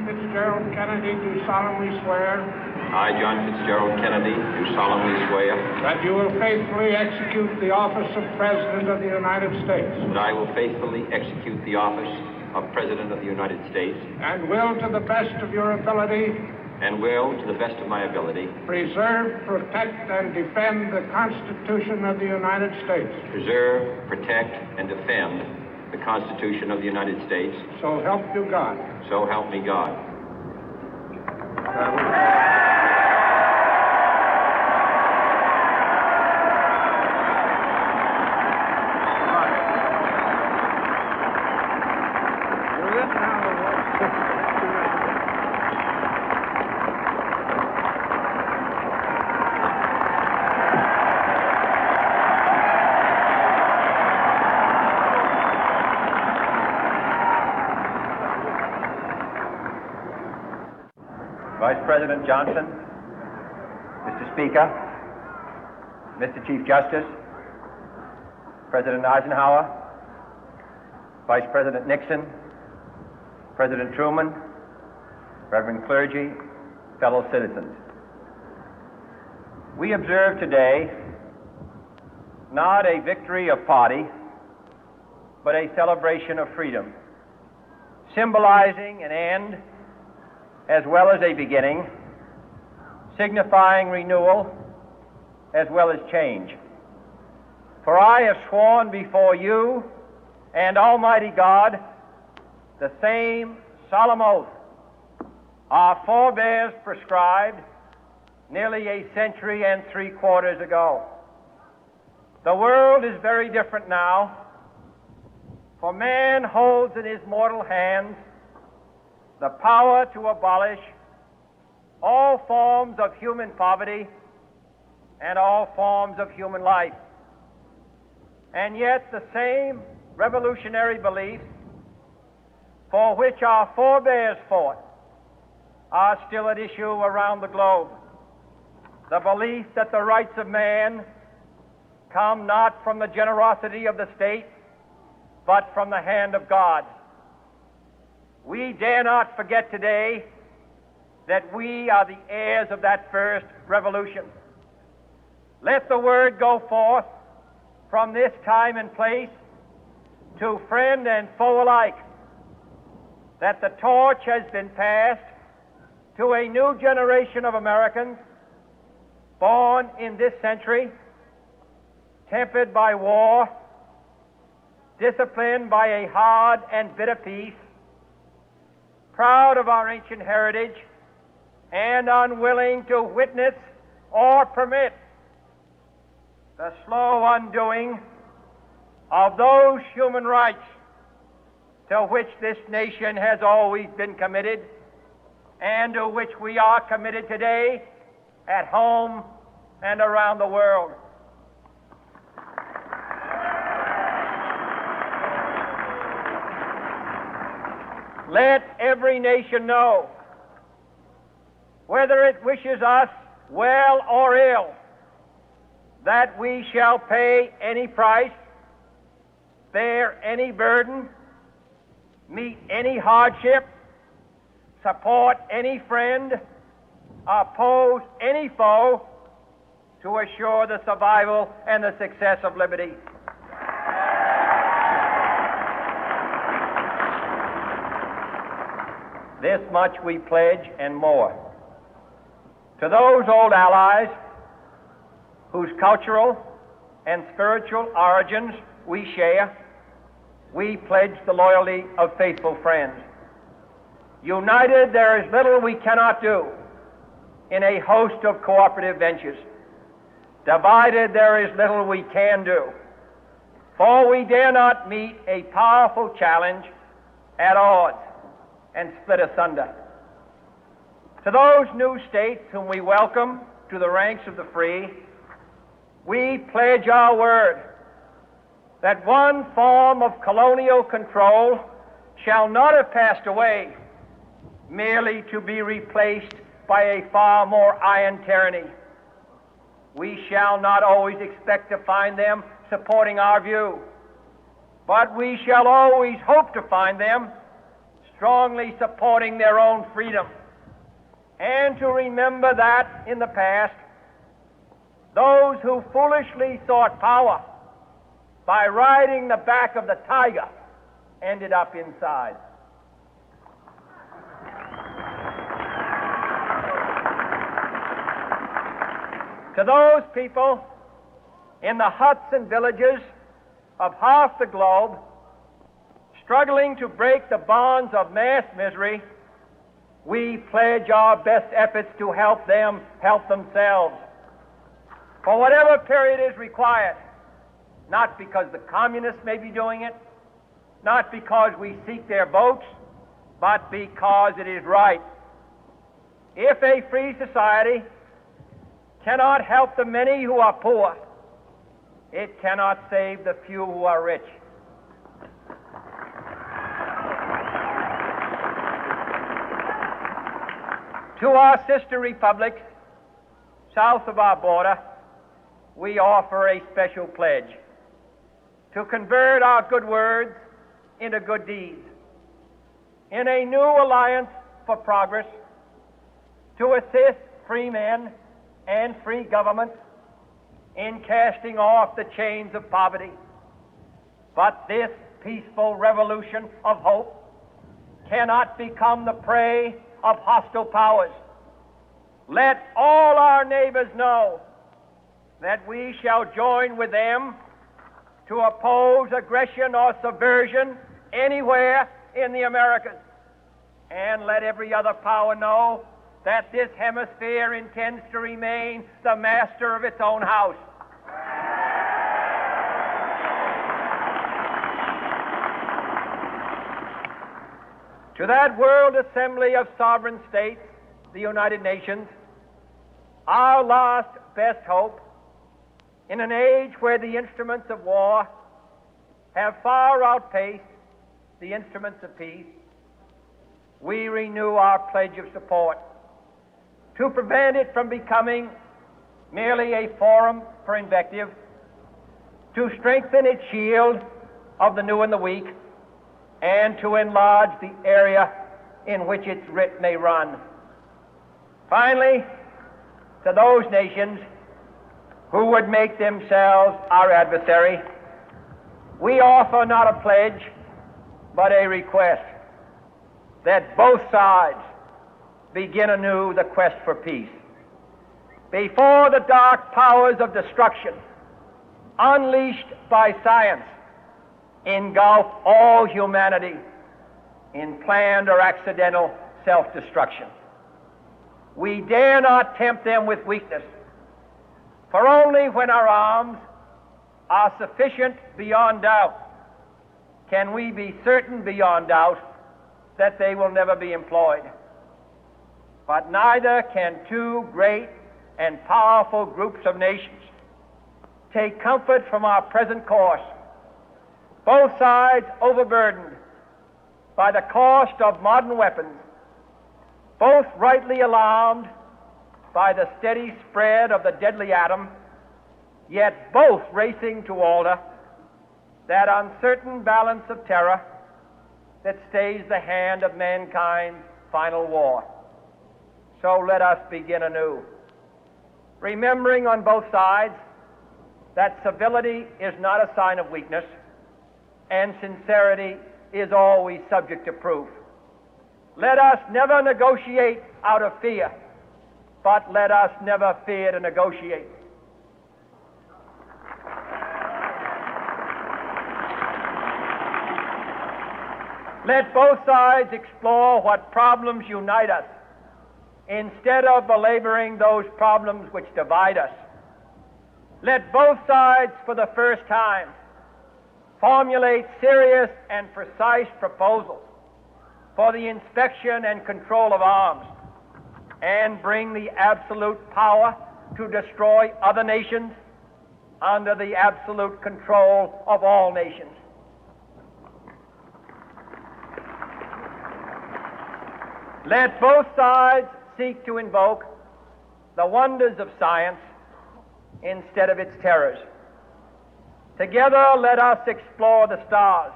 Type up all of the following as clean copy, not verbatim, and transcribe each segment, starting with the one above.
Fitzgerald Kennedy, do solemnly swear I, John Fitzgerald Kennedy, do solemnly swear that you will faithfully execute the office of President of the United States that I will faithfully execute the office of President of the United States and will, to the best of your ability, and will, to the best of my ability, preserve, protect, and defend the Constitution of the United States. preserve, protect, and defend the Constitution of the United States. So help you God. So help me God. Vice President Johnson, Mr. Speaker, Mr. Chief Justice, President Eisenhower, Vice President Nixon, President Truman, Reverend clergy, fellow citizens. We observe today not a victory of party, but a celebration of freedom, symbolizing an end as well as a beginning, signifying renewal as well as change. For I have sworn before you and Almighty God the same solemn oath our forebears prescribed nearly a century and 3/4 ago. The world is very different now, for man holds in his mortal hands the power to abolish all forms of human poverty and all forms of human life. And yet the same revolutionary beliefs for which our forebears fought are still at issue around the globe. The belief that the rights of man come not from the generosity of the state, but from the hand of God. We dare not forget today that we are the heirs of that first revolution. Let the word go forth from this time and place to friend and foe alike that the torch has been passed to a new generation of Americans born in this century, tempered by war, disciplined by a hard and bitter peace, proud of our ancient heritage, and unwilling to witness or permit the slow undoing of those human rights to which this nation has always been committed and to which we are committed today at home and around the world. Let every nation know, whether it wishes us well or ill, that we shall pay any price, bear any burden, meet any hardship, support any friend, oppose any foe to assure the survival and the success of liberty. This much we pledge and more. To those old allies whose cultural and spiritual origins we share, we pledge the loyalty of faithful friends. United, there is little we cannot do in a host of cooperative ventures. Divided, there is little we can do, for we dare not meet a powerful challenge at odds and split asunder. To those new states whom we welcome to the ranks of the free, we pledge our word that one form of colonial control shall not have passed away merely to be replaced by a far more iron tyranny. We shall not always expect to find them supporting our view, but we shall always hope to find them strongly supporting their own freedom, and to remember that in the past, those who foolishly sought power by riding the back of the tiger ended up inside. To those people in the huts and villages of half the globe struggling to break the bonds of mass misery, we pledge our best efforts to help them help themselves for whatever period is required, not because the communists may be doing it, not because we seek their votes, but because it is right. If a free society cannot help the many who are poor, it cannot save the few who are rich. To our sister republics south of our border, we offer a special pledge to convert our good words into good deeds, in a new alliance for progress, to assist free men and free governments in casting off the chains of poverty. But this peaceful revolution of hope cannot become the prey of hostile powers. Let all our neighbors know that we shall join with them to oppose aggression or subversion anywhere in the Americas. And let every other power know that this hemisphere intends to remain the master of its own house. To that World Assembly of Sovereign States, the United Nations, our last best hope, in an age where the instruments of war have far outpaced the instruments of peace, we renew our pledge of support to prevent it from becoming merely a forum for invective, to strengthen its shield of the new and the weak, and to enlarge the area in which its writ may run. Finally, to those nations who would make themselves our adversary, we offer not a pledge, but a request that both sides begin anew the quest for peace. Before the dark powers of destruction, unleashed by science, engulf all humanity in planned or accidental self-destruction, we dare not tempt them with weakness, for only when our arms are sufficient beyond doubt can we be certain beyond doubt that they will never be employed. But neither can two great and powerful groups of nations take comfort from our present course, both sides overburdened by the cost of modern weapons, both rightly alarmed by the steady spread of the deadly atom, yet both racing to alter that uncertain balance of terror that stays the hand of mankind's final war. So let us begin anew, remembering on both sides that civility is not a sign of weakness, and sincerity is always subject to proof. Let us never negotiate out of fear, but let us never fear to negotiate. Let both sides explore what problems unite us, instead of belaboring those problems which divide us. Let both sides, for the first time, formulate serious and precise proposals for the inspection and control of arms, and bring the absolute power to destroy other nations under the absolute control of all nations. Let both sides seek to invoke the wonders of science instead of its terrors. Together, let us explore the stars,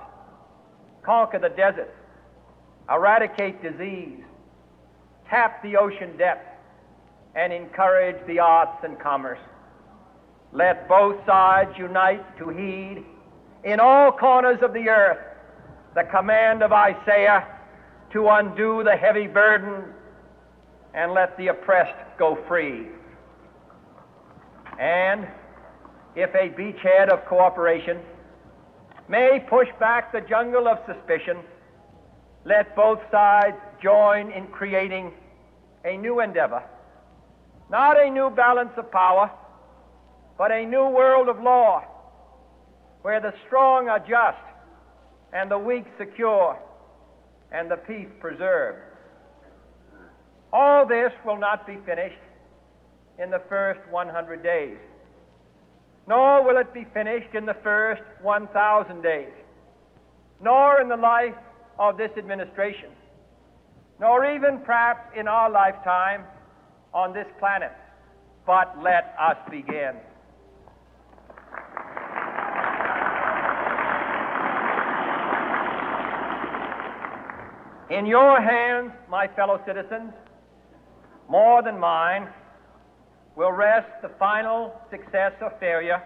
conquer the deserts, eradicate disease, tap the ocean depth, and encourage the arts and commerce. Let both sides unite to heed in all corners of the earth the command of Isaiah to undo the heavy burden and let the oppressed go free. And if a beachhead of cooperation may push back the jungle of suspicion, let both sides join in creating a new endeavor, not a new balance of power, but a new world of law, where the strong are just and the weak secure and the peace preserved. All this will not be finished in the first 100 days, nor will it be finished in the first 1,000 days, nor in the life of this administration, nor even perhaps in our lifetime on this planet. But let us begin. In your hands, my fellow citizens, more than mine, will rest the final success or failure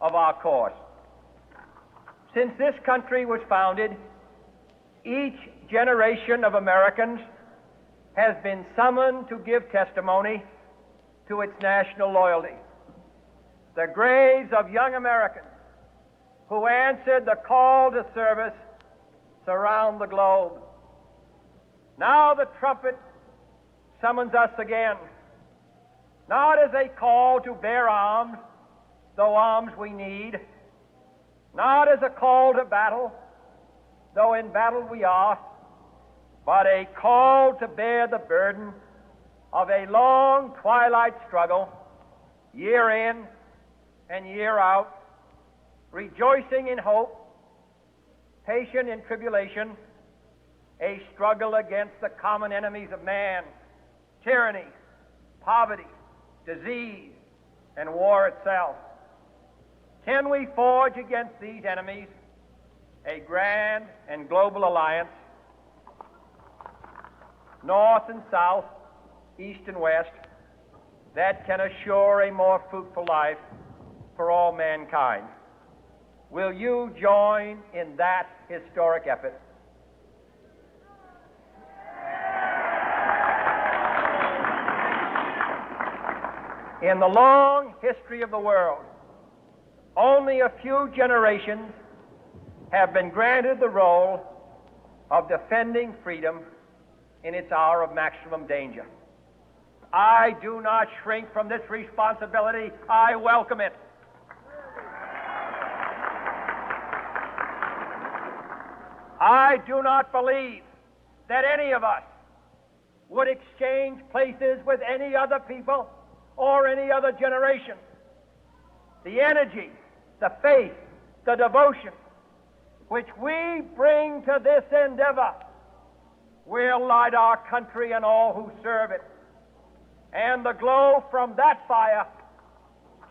of our course. Since this country was founded, each generation of Americans has been summoned to give testimony to its national loyalty. The graves of young Americans who answered the call to service surround the globe. Now the trumpet summons us again, not as a call to bear arms, though arms we need, not as a call to battle, though in battle we are, but a call to bear the burden of a long twilight struggle, year in and year out, rejoicing in hope, patient in tribulation, a struggle against the common enemies of man, tyranny, poverty, disease, and war itself. Can we forge against these enemies a grand and global alliance, north and south, east and west, that can assure a more fruitful life for all mankind? Will you join in that historic effort? In the long history of the world, only a few generations have been granted the role of defending freedom in its hour of maximum danger. I do not shrink from this responsibility. I welcome it. I do not believe that any of us would exchange places with any other people or any other generation. The energy, the faith, the devotion which we bring to this endeavor will light our country and all who serve it. And the glow from that fire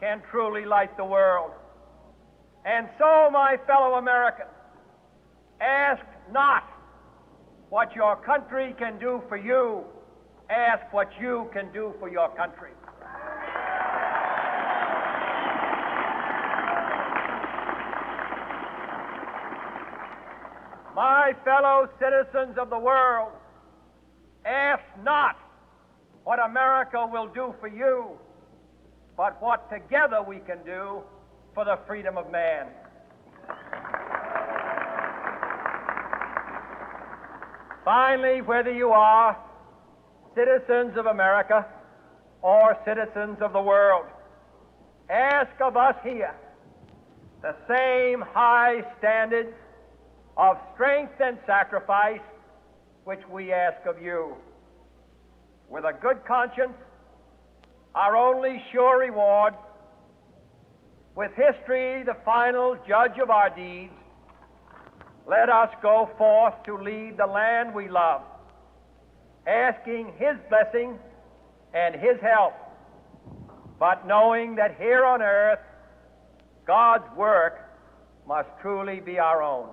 can truly light the world. And so, my fellow Americans, ask not what your country can do for you. Ask what you can do for your country. My fellow citizens of the world, ask not what America will do for you, but what together we can do for the freedom of man. Finally, whether you are citizens of America or citizens of the world, ask of us here the same high standards of strength and sacrifice which we ask of you. With a good conscience, our only sure reward, with history the final judge of our deeds, let us go forth to lead the land we love, asking His blessing and His help, but knowing that here on earth, God's work must truly be our own.